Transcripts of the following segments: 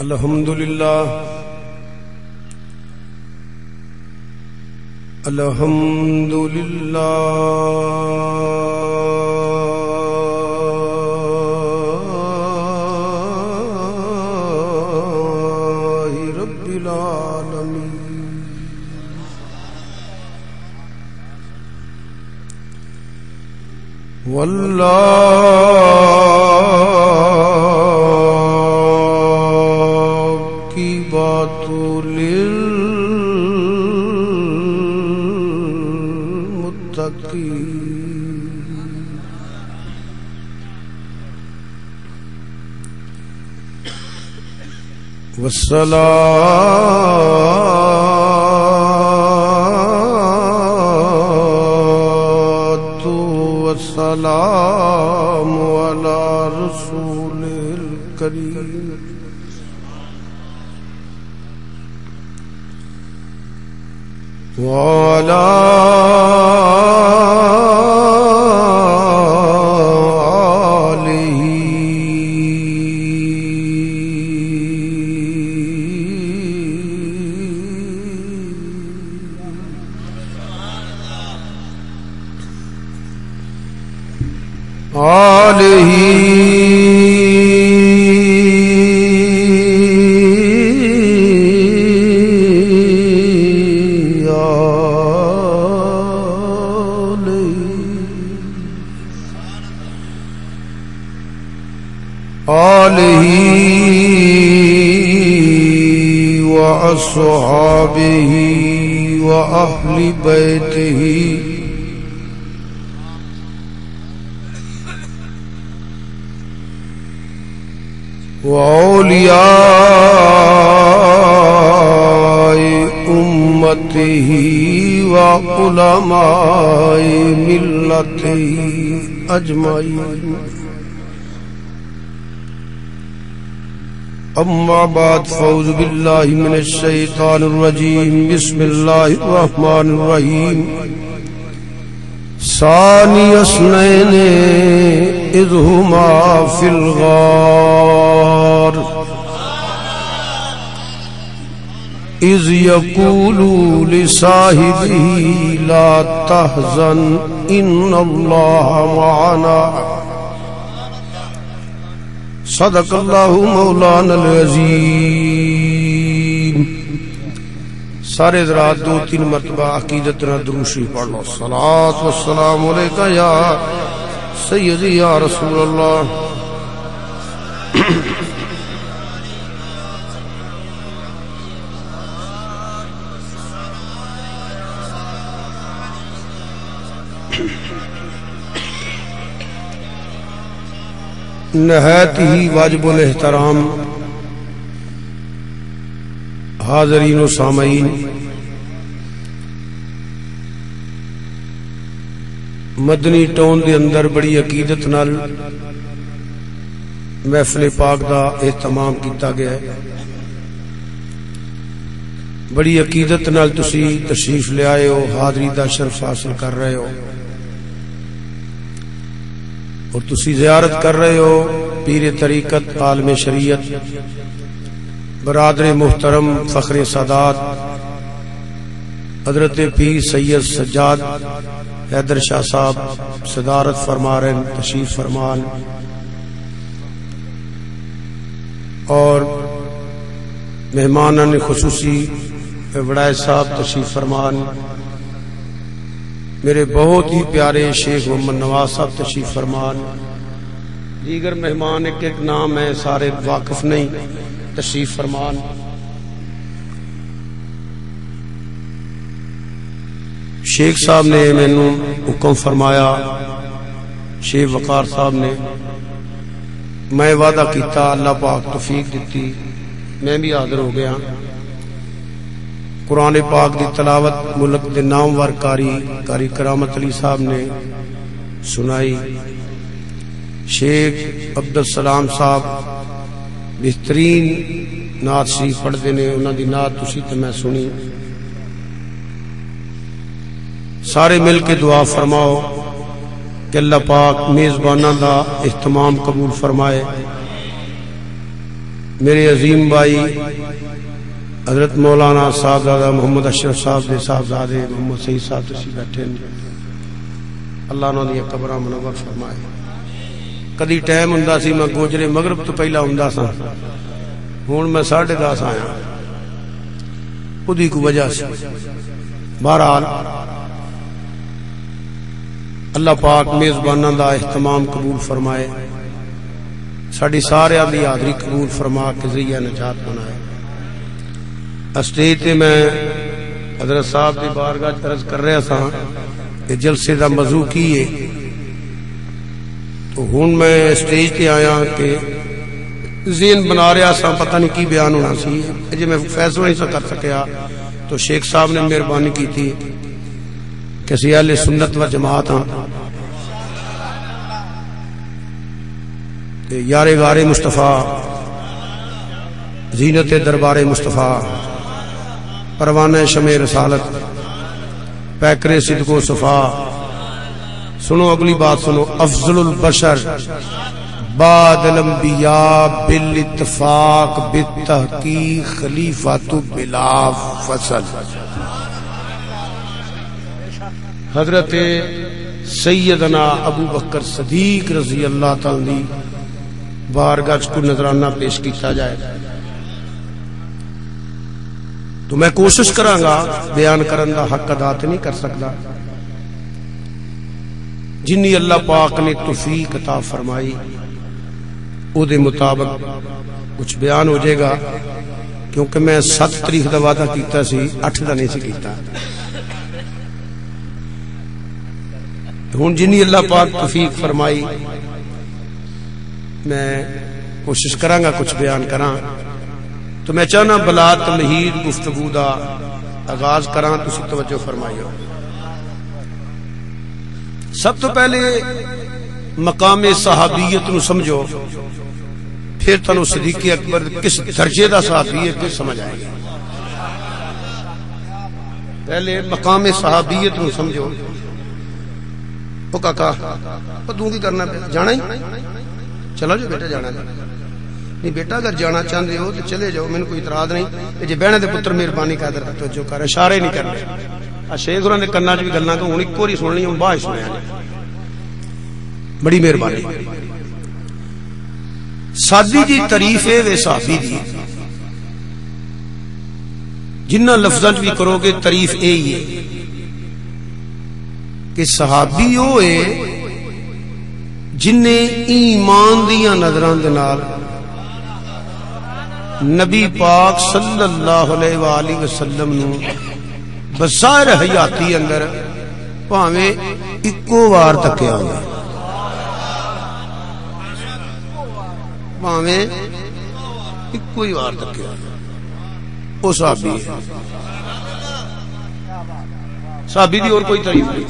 الحمدللہ رب العالمین واللہ کی بات والصلاة والسلام على رسول الكريم وعلى وأصحابه وأهل بيته وأولياء أمته وعلماء ملته أجمعين اما بعد فاعوذ باللہ من الشیطان الرجیم بسم اللہ الرحمن الرحیم ثانی اثنین اذ ہما فی الغار اذ یقول لصاحبہ لا تحزن ان اللہ معنا صدق اللہ مولانا العظیم. سارے ذرات دو تین مرتبہ عقیدت نہ درود شریف پڑھ لو. صلاۃ والسلام علیکہ یا سیدی یا رسول اللہ. نہایت ہی واجب الاحترام حاضرین و سامعین، مدنی ٹون دے اندر بڑی عقیدت نال محفل پاک دا اہتمام کیتا گیا ہے. بڑی عقیدت نال تسی تشریف لے آئے ہو، حاضری دا شرف حاصل کر رہے ہو اور تسی زیارت کر رہے ہو پیر طریقت عالم شریعت برادر محترم فخر سادات حضرت پیر سید سجاد حیدر شاہ صاحب صدارت فرما رہے ہیں، تشریف فرمان، اور مہمانان خصوصی وڑائے صاحب تشریف فرمان، میرے بہت ہی پیارے شیخ محمد نواز صاحب تشریف فرمان، دیگر مہمان ایک ایک نام ہے سارے واقف نہیں، تشریف فرمان. شیخ صاحب نے مینوں حکم فرمایا، شیخ وقار صاحب نے، میں وعدہ کیتا، اللہ پاک توفیق دیتی، میں بھی حاضر ہو گیا. قرآن پاک دی تلاوت ملک دے نامور قاری کرامت علی صاحب نے سنائی. شیخ عبدالسلام صاحب بہترین نعت شریف پڑھتے نے، انہاں دی نعت تسی تے میں سنی. سارے مل کے دعا فرماؤ کہ اللہ پاک میزباناں دا اہتمام قبول فرمائے. میرے عظیم بھائی حضرت مولانا صاحبزادہ محمد اشرف صاحب دے صاحبزادے محمد سعید صاحب تسی بیٹھے ہیں، اللہ انہوں نے قبراں منور فرمائے۔ کدی ٹائم ہوندا سی میں گوجرے مغرب تو پہلا ہوندا سا، ہن میں 10:30 آیا، اودی کو وجہ سے بہرحال اللہ پاک میزباناں دا اہتمام قبول فرمائے، ساڈی سارے دی حاضری قبول فرما کے ذریعہ نجات بنائے۔ اسٹیج تے میں حضرت صاحب دی بارگاہ عرض کر رہا سا کہ جلسے دا موضوع کی ہے، تو ہن میں اسٹیج تے آیا کہ ذہن بنا رہا سا پتہ نہیں کی بیان ہونا سی، جی میں فیصلہ نہیں کر سکیا تو شیخ صاحب نے مہربانی کی تھی کہ اسی اہل سنت و جماعت ہاں، یار غار مصطفیٰ، زینت دربار مصطفیٰ، پروانہ شمع رسالت، پیکر صدق و صفا۔ سنو اگلی بات سنو، افضل البشر بعد الانبیاء بالاتفاق بالتحقیق خلیفۃ بلا فصل، حضرت سیدنا ابو بکر صدیق رضی اللہ تعالی بارگاہ کو نظرانہ پیش کیتا جائے تو میں کوشش کراں گا، بیان کرن دا حق ادا نہیں کر سکتا، جنی اللہ پاک نے توفیق عطا فرمائی او دے مطابق کچھ بیان ہو جائے گا، کیونکہ میں 7 تاریخ دا وعدہ کیتا سی، 8 دا نہیں سی کیتا۔ ہن جنی اللہ پاک توفیق فرمائی میں کوشش کراں گا کچھ بیان کراں، تو میں چاہنا بلا تمہید گفتگو دا آغاز کراں، تسی توجہ فرمائیو۔ سب تو پہلے مقام صحابیت نو سمجھو، پھر تنو صدیق اکبر کس درجے دا صحابی ہے پھر سمجھ آئے گا۔ پہلے مقام صحابیت نو سمجھو۔ او کاکا تو کی کرنا جانا ہی چلو جو بیٹا جانا نہیں، بیٹا اگر جانا چاہتے ہو تو چلے جاؤ، میں نے کوئی اعتراض نہیں، جی بہنے دے پتر مہربانی کا در توجہ کر، اشارے نہیں کرنے، شیخ ہوراں دے کنا چ بھی گلاں کہ ہن ایک واری سننی ہوں باہر سنیا بڑی مہربانی۔ سادی جی تعریف ہے وے صحابی دی، جنہ لفظاں بھی کرو گے تعریف یہی ہے کہ صحابی ہوئے جن ایمان دیاں نظراں دے نال نبی پاک صلی اللہ علیہ وآلہ وسلم نو بظاہر حیاتی اندر پاویں اکو وار تکیا ہوگا، پاویں اکو ہی وار تکیا ہوگا، وہ صحابی ہے۔ صحابی دی اور کوئی تعریف نہیں،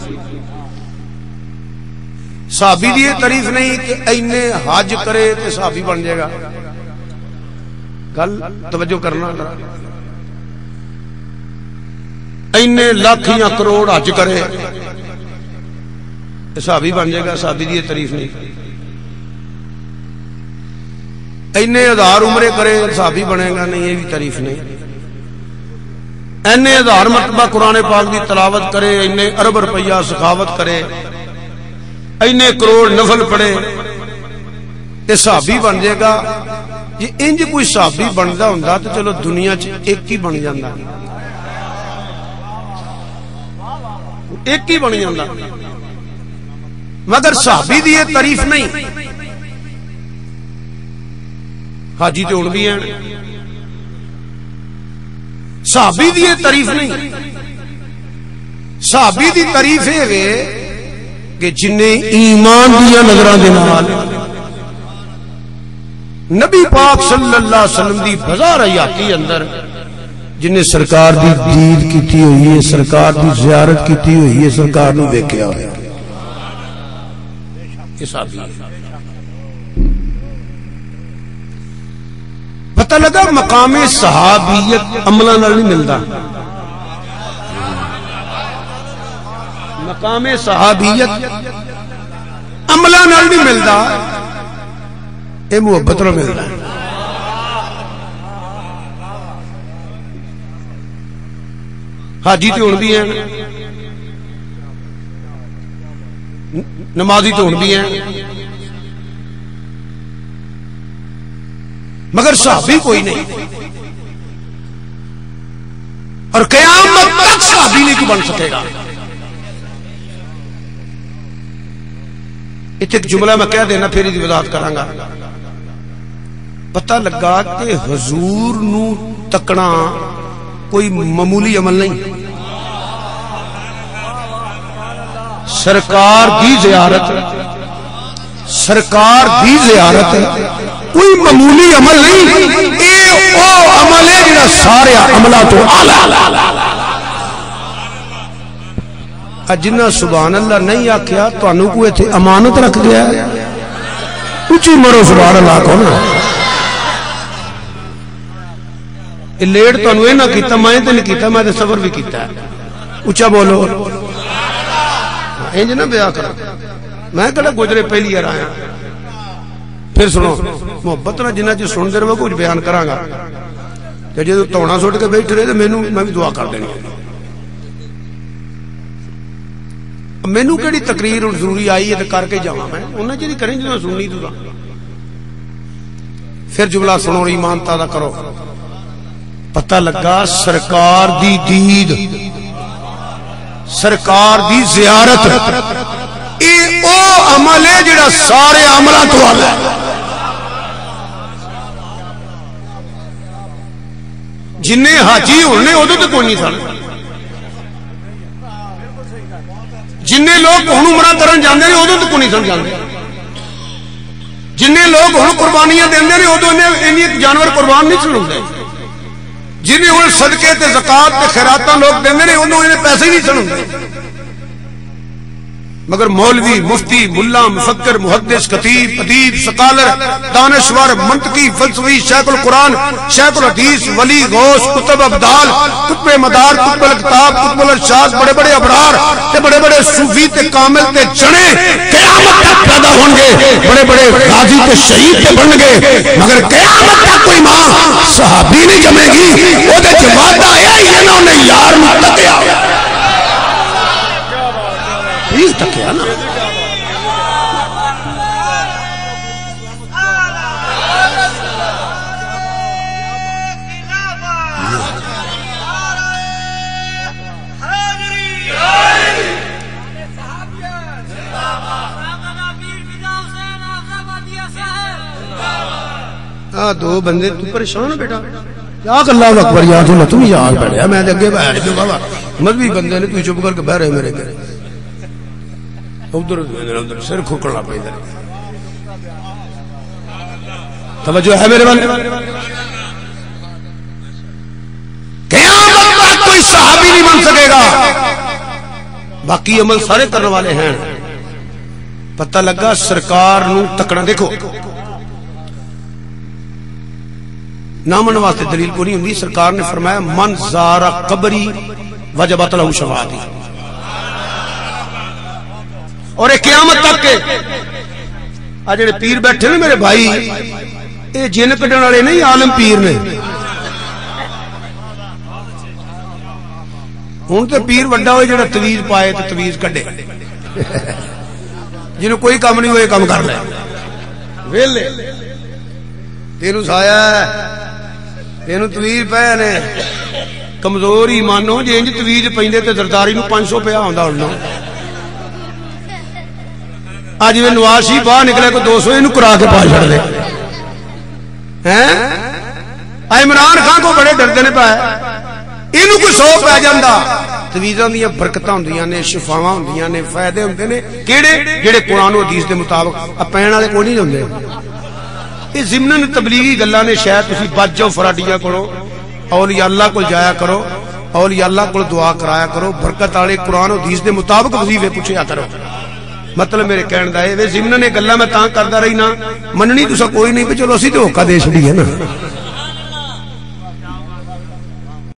صحابی دی یہ تعریف نہیں کہ اینے حج کرے تے صحابی بن جائے گا، گل توجہ کرنا، اینے لاکھ یا کروڑ حج کرے تے صحابی بن جائے گا، صحابی دی یہ تعریف نہیں۔ اینے 1000 عمرے کرے صحابی بنے گا، نہیں، یہ بھی تعریف نہیں۔ اینے 1000 مرتبہ قرآن پاک دی تلاوت کرے، اینے ارب روپیہ سخاوت کرے، اینے کروڑ نفل پڑے تے صحابی بن جائے گا۔ یہ انج کوئی صحابی بندا ہوندا تو چلو دنیا چ ایک ہی بن جاندا، ایک ہی بن جاندا، مگر صحابی دی یہ تعریف نہیں۔ حاجی تے ہن بھی ہیں، صحابی دی یہ تعریف نہیں۔ صحابی دی تعریف ہے کہ جن ایمان دیا نظراں دے نال نبی پاک صلی اللہ علیہ وسلم دی بازار حیاتی اندر جن نے سرکار دی دید کیتی ہوئی ہے، سرکار دی زیارت کیتی ہوئی ہے، سرکار نو دیکھیا ہویا، یہ صحابی ہے۔ پتہ لگا مقام صحابیت عملہ نال نہیں ملتا، مقام صحابیت عملہ نال نہیں ملتا، یہ محبت نال ملتا ہے۔ حاجی تو ہن بھی ہیں، نمازی تو ہن بھی ہیں، مگر صحابی کوئی نہیں، اور قیامت تک صحابی نہیں بن سکے گا۔ ایک جملہ میں کہہ دینا پھر یہ وضاحت کراں گا۔ پتہ لگا کہ حضور نو تکنا کوئی معمولی عمل نہیں، سرکار دی زیارت کوئی معمولی عمل نہیں، اے او عمل ہے جڑا سارے عملوں تو اعلی۔ جنہ سبحان اللہ نہیں آکھیا تانوں کو ایتھے امانت رکھ گیا ہے، اچھی مرو سبحان اللہ کو نا۔ لیٹ تانوں اے نہ کیتا، میں تے نہیں کیتا، میں تے صبر بھی کیتا ہے، اچھا بولو انج نہ بیان کرو، میں کہڑا گزرے پہلی بار آیا۔ پھر سنو محبت نہ جنہ چ سن دے رہو کچھ بیان کراں گا، تے جے توڑا سٹ کے بیٹھ رہے تے میں بھی دعا کر دینی۔ مینوں کیڑی تقریر ضروری آئی ہے تے کر کے جاواں، میں انہاں چ نہیں کریں جو سننی تو۔ پھر جملہ سنو، ایمان تازہ کرو۔ پتہ لگا سرکار دی دید، سرکار دی زیارت اے او عمل ہے جڑا سارے عملاں تو اعلی ہے۔ جننے حاجی ہونے ادو تو کوئی نہیں سن، جننے لوگ ہن عمرہ کرن جاندے نے ادو تو کوئی نہیں سن جاندے، جننے لوگ ہن قربانیاں دیندے نے ادو انہیں جانور قربان نہیں سن ہوندے، جنہیں ہوں صدقے تے زکات تے خیراتاں لوگ دیندے نے انہوں انہیں پیسے نہیں سن ہوندے، مگر مولوی، مفتی، ملا، مفکر، محدث، خطیب، ادیب، سکالر، دانشور، منطقی، فلسفی، شیخ القرآن، شیخ الحدیث، ولی، غوث، کتب ابدال، کتب مدار، کتب الکتاب، کتب الارشاد، بڑے بڑے ابرار تے بڑے بڑے صوفی تے کامل تے جنے قیامت تک پیدا ہوں گے، بڑے بڑے غازی تے شہید تے بن گے، مگر قیامت تک کوئی ماں صحابی نہیں جمے گی۔ وہ دے جوادہ ہے انہوں نے یار متقیا پلیز تکیا نا۔ دو بندے تو پریشان بیٹا کیا اللہ اکبر یاد ہونا تم یاد بیٹھا میں اگے بیٹھ جو بابا مذہبی بندے نے تو چپ کر کے بہ رہے میرے گھر ادھر ادھر سر کھوکڑنا پہ ادھر توجہ ہے میرے بندے۔ قیامت تک کوئی صحابی نہیں بن سکے گا، باقی عمل سارے کرنے والے ہیں۔ پتہ لگا سرکار نو تکنا، دیکھو نہ من واسطے دلیل کو نہیں ہوندی، سرکار نے فرمایا من زار قبری وجبت له شفاعتی، اور ایک قیامت تک کے آ جڑے پیر بیٹھے نا میرے بھائی، اے جن کڈن والے نہیں عالم پیر نے، ہن تے پیر وڈا ہوئے جڑا تویز پائے تے تویز کڈے، جنوں کوئی کام نہیں ہوئے کام کر لے ویلے تینوں سایا تینوں تویز پے نے کمزور ہی مانو جے انج تویز پیندے تے زرداری نو 500 پیا ہوندا ہن اج میں نواز شریف باہر نکلے کو 200 اینو کرا کے پا چھڑ دے ہیں۔ عمران خان کو بڑے ڈردے نے پائے اینو کوئی 100 پی جاندا۔ تویزاں دیاں برکتاں ہوندیاں نے، شفاواں ہوندیاں نے، فائدے ہوندے نے کیڑے جڑے قرآن و حدیث دے مطابق پین والے کوئی نہیں ہوندے۔ یہ ضمن تبلیغی گلاں نے، شاید تسی بچ جاؤ فراڈیاں کولوں، اولیاء اللہ کول جایا کرو، اولیاء اللہ کول دعا کرایا کرو، برکت والے قرآن و حدیث دے مطابق وظیفے پوچھیا کرو۔ مطلب میرے کہن دا اے ضمن نے گلاں میں تاں کردا رہی نا مننی تساں کوئی نہیں، چلو اسی تے ہوکا دے چھڑی ہے نا۔